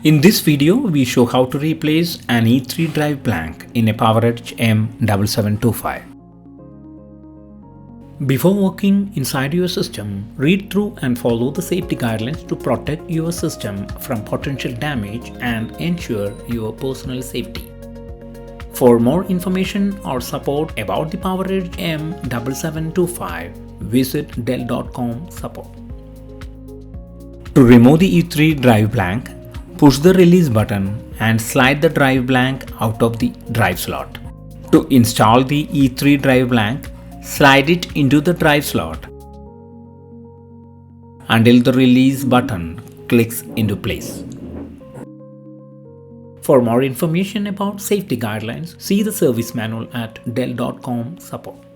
In this video, we show how to replace an E3 drive blank in a PowerEdge M7725. Before working inside your system, read through and follow the safety guidelines to protect your system from potential damage and ensure your personal safety. For more information or support about the PowerEdge M7725, visit dell.com support. To remove the E3 drive blank, push the release button and slide the drive blank out of the drive slot. To install the E3 drive blank, slide it into the drive slot until the release button clicks into place. For more information about safety guidelines, see the service manual at dell.com support.